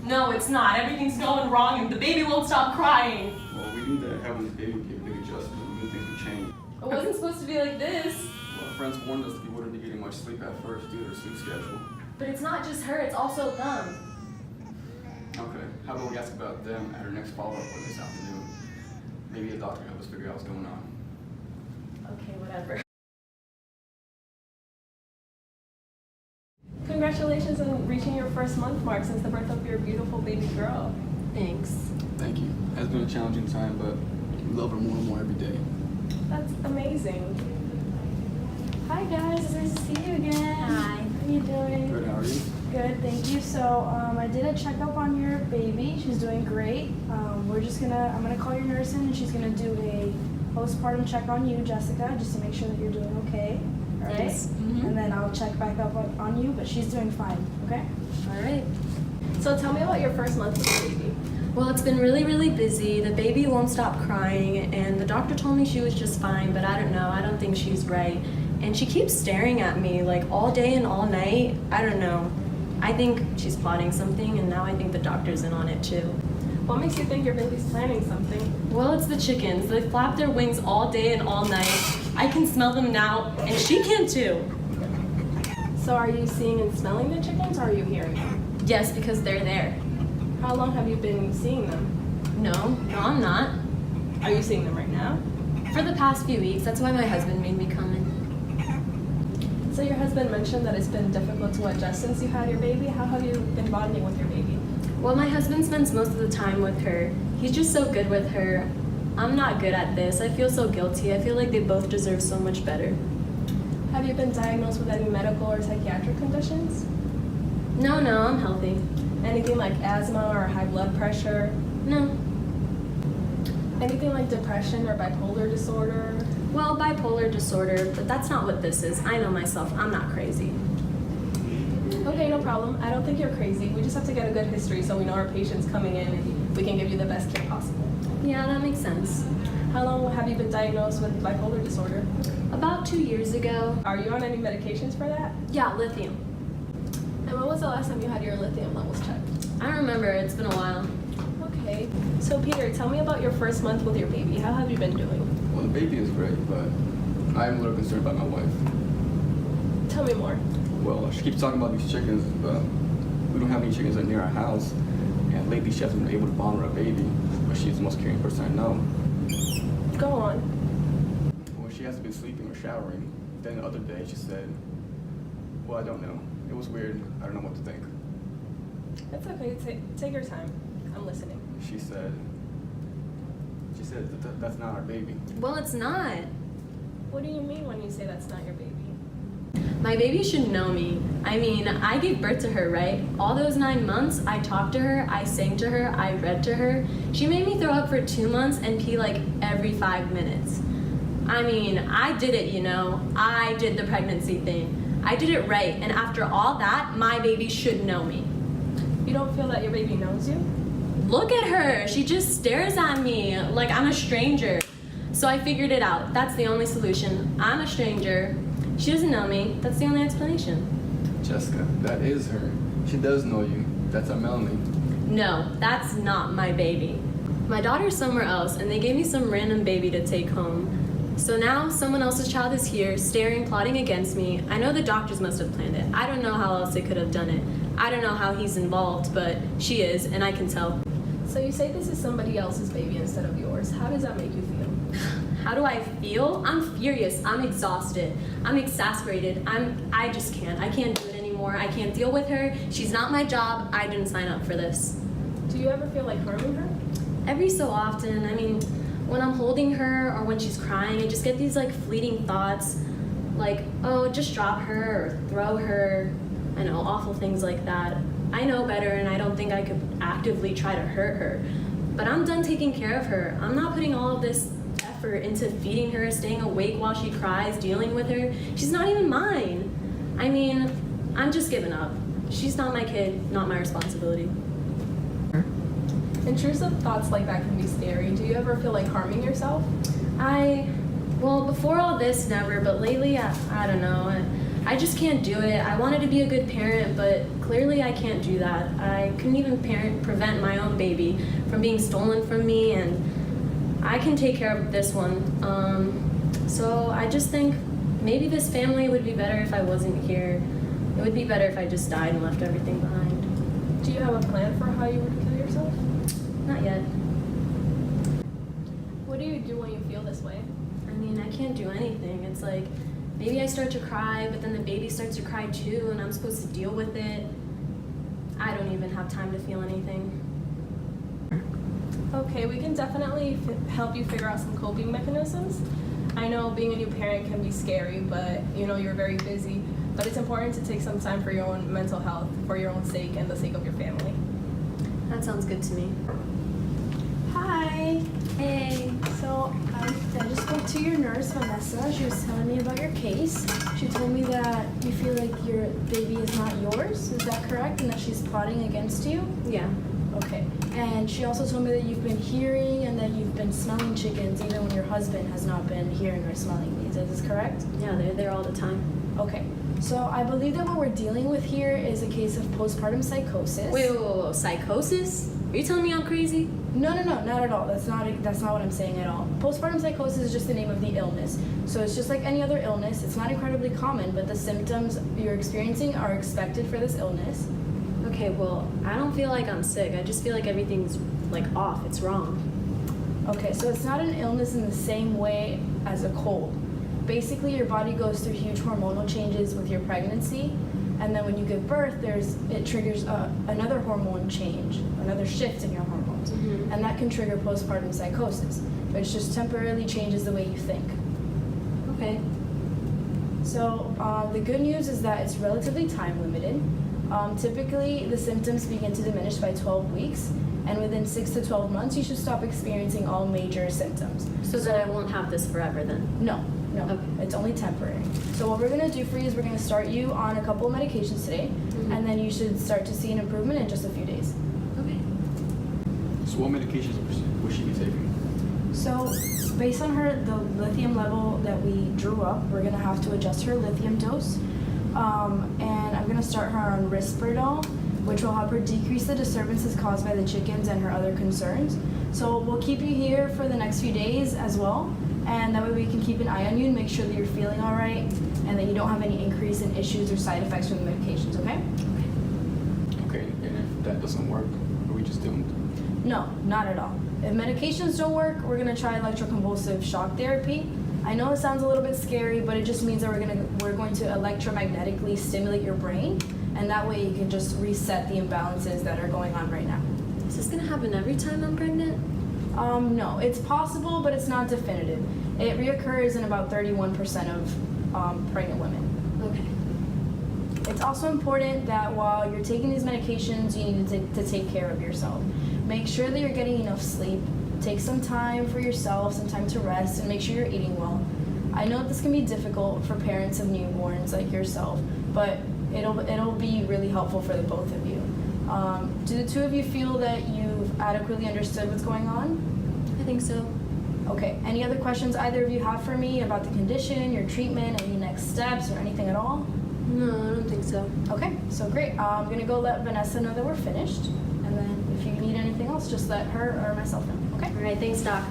No, it's not. Everything's going wrong and the baby won't stop crying. Well, we need to have this baby give a big adjustment. We need things to change. It wasn't supposed to be like this. Well, our friends warned us that we wouldn't be getting much sleep at first due to their sleep schedule. But it's not just her, it's also them. Okay, how about we ask about them at our next follow-up one this afternoon? Maybe a doctor can help us figure out what's going on. Okay, whatever. Congratulations on reaching your first month mark since the birth of your beautiful baby girl. Thanks. Thank you. It has been a challenging time, but we love her more and more every day. That's amazing. Hi guys, it's nice to see you again. Hi. How you doing? Good, how are you? Good, thank you. So I did a checkup on your baby. She's doing great. I'm gonna call your nurse in and she's gonna do a postpartum check on you, Jessica, just to make sure that you're doing okay. All right? Yes. Mm-hmm. And then I'll check back up on you, but she's doing fine, okay? All right. So tell me about your first month with the baby. Well, it's been really, really busy. The baby won't stop crying, and the doctor told me she was just fine, but I don't know. I don't think she's right. And she keeps staring at me like all day and all night. I don't know. I think she's plotting something, and now I think the doctor's in on it too. What makes you think your baby's planning something? Well, it's the chickens. They flap their wings all day and all night. I can smell them now, and she can too. So are you seeing and smelling the chickens, or are you hearing them? Yes, because they're there. How long have you been seeing them? No, I'm not. Are you seeing them right now? For the past few weeks, that's why my husband made me come in. So your husband mentioned that it's been difficult to adjust since you had your baby. How have you been bonding with your baby? Well, my husband spends most of the time with her. He's just so good with her. I'm not good at this. I feel so guilty. I feel like they both deserve so much better. Have you been diagnosed with any medical or psychiatric conditions? No, I'm healthy. Anything like asthma or high blood pressure? No. Anything like depression or bipolar disorder? Well, bipolar disorder, but that's not what this is. I know myself. I'm not crazy. Okay, no problem. I don't think you're crazy. We just have to get a good history so we know our patient's coming in and we can give you the best care possible. Yeah, that makes sense. How long have you been diagnosed with bipolar disorder? About 2 years ago. Are you on any medications for that? Yeah, lithium. And when was the last time you had your lithium levels checked? I don't remember. It's been a while. Okay. So Peter, tell me about your first month with your baby. How have you been doing? Well, the baby is great, but I'm a little concerned about my wife. Tell me more. Well, she keeps talking about these chickens, but we don't have any chickens near our house. And lately she hasn't been able to bond with our baby, but she's the most caring person I know. Go on. Well, she hasn't been sleeping or showering. Then the other day she said, well, I don't know. It was weird. I don't know what to think. It's okay. Take your time. I'm listening. She said that's not our baby. Well, it's not. What do you mean when you say that's not your baby? My baby should know me. I mean, I gave birth to her, right? All those 9 months, I talked to her, I sang to her, I read to her. She made me throw up for 2 months and pee like every 5 minutes. I mean, I did it, you know. I did the pregnancy thing. I did it right, and after all that, my baby should know me. You don't feel that your baby knows you? Look at her. She just stares at me like I'm a stranger. So I figured it out. That's the only solution. I'm a stranger. She doesn't know me. That's the only explanation. Jessica, that is her. She does know you. That's our Melanie. No, that's not my baby. My daughter's somewhere else, and they gave me some random baby to take home. So now someone else's child is here, staring, plotting against me. I know the doctors must have planned it. I don't know how else they could have done it. I don't know how he's involved, but she is, and I can tell. So you say this is somebody else's baby instead of yours. How does that make you feel? How do I feel? I'm furious. I'm exhausted. I'm exasperated. I just can't. I can't do it anymore. I can't deal with her. She's not my job. I didn't sign up for this. Do you ever feel like harming her? Every so often. I mean, when I'm holding her or when she's crying, I just get these like fleeting thoughts like, oh, just drop her or throw her. I know, awful things like that. I know better, and I don't think I could actively try to hurt her. But I'm done taking care of her. I'm not putting all of this effort into feeding her, staying awake while she cries, dealing with her. She's not even mine. I mean, I'm just giving up. She's not my kid, not my responsibility. Intrusive thoughts like that can be scary. Do you ever feel like harming yourself? Well, before all this, never, but lately, I don't know. I just can't do it. I wanted to be a good parent, but clearly I can't do that. I couldn't even prevent my own baby from being stolen from me, and I can take care of this one. So I just think maybe this family would be better if I wasn't here. It would be better if I just died and left everything behind. Do you have a plan for how you would kill yourself? Not yet. What do you do when you feel this way? I mean, I can't do anything. It's like, maybe I start to cry, but then the baby starts to cry too, and I'm supposed to deal with it. I don't even have time to feel anything. Okay, we can definitely help you figure out some coping mechanisms. I know being a new parent can be scary, but you're very busy. But it's important to take some time for your own mental health, for your own sake and the sake of your family. That sounds good to me. Hi. Hey. So I just spoke to your nurse, Vanessa. She was telling me about your case. She told me that you feel like your baby is not yours. Is that correct? And that she's plotting against you? Yeah. Okay. And she also told me that you've been hearing and that you've been smelling chickens even when your husband has not been hearing or smelling these. Is this correct? Yeah, they're there all the time. Okay. So I believe that what we're dealing with here is a case of postpartum psychosis. Wait, psychosis? Are you telling me I'm crazy? No, not at all. That's not what I'm saying at all. Postpartum psychosis is just the name of the illness. So it's just like any other illness. It's not incredibly common, but the symptoms you're experiencing are expected for this illness. Okay, well, I don't feel like I'm sick. I just feel like everything's like off. It's wrong. Okay, so it's not an illness in the same way as a cold. Basically, your body goes through huge hormonal changes with your pregnancy, and then when you give birth, it triggers another hormone change, another shift in your hormones, and that can trigger postpartum psychosis, which just temporarily changes the way you think. Okay. So the good news is that it's relatively time limited. Typically, the symptoms begin to diminish by 12 weeks, and within 6 to 12 months, you should stop experiencing all major symptoms. So then I won't have this forever then? No, Okay. it's only temporary. So what we're gonna do for you is we're gonna start you on a couple of medications today, and then you should start to see an improvement in just a few days. Okay. So what medications would she be taking? So based on the lithium level that we drew up, we're gonna have to adjust her lithium dose. And I'm gonna start her on Risperdal, which will help her decrease the disturbances caused by the chickens and her other concerns. So we'll keep you here for the next few days as well, and that way we can keep an eye on you and make sure that you're feeling all right and that you don't have any increase in issues or side effects from the medications, okay? Okay, and if that doesn't work, are we just doomed? No, not at all. If medications don't work, we're gonna try electroconvulsive shock therapy. I know it sounds a little bit scary, but it just means that we're going to electromagnetically stimulate your brain, and that way you can just reset the imbalances that are going on right now. Is this gonna happen every time I'm pregnant? No, it's possible, but it's not definitive. It reoccurs in about 31% of pregnant women. Okay. It's also important that while you're taking these medications, you need to take care of yourself. Make sure that you're getting enough sleep. Take some time for yourself, some time to rest, and make sure you're eating well. I know this can be difficult for parents of newborns like yourself, but it'll be really helpful for the both of you. Do the two of you feel that you've adequately understood what's going on? I think so. Okay, any other questions either of you have for me about the condition, your treatment, any next steps, or anything at all? No, I don't think so. Okay, so great. I'm gonna go let Vanessa know that we're finished, and then if you need anything else, just let her or myself know, okay? All right, thanks, Doc.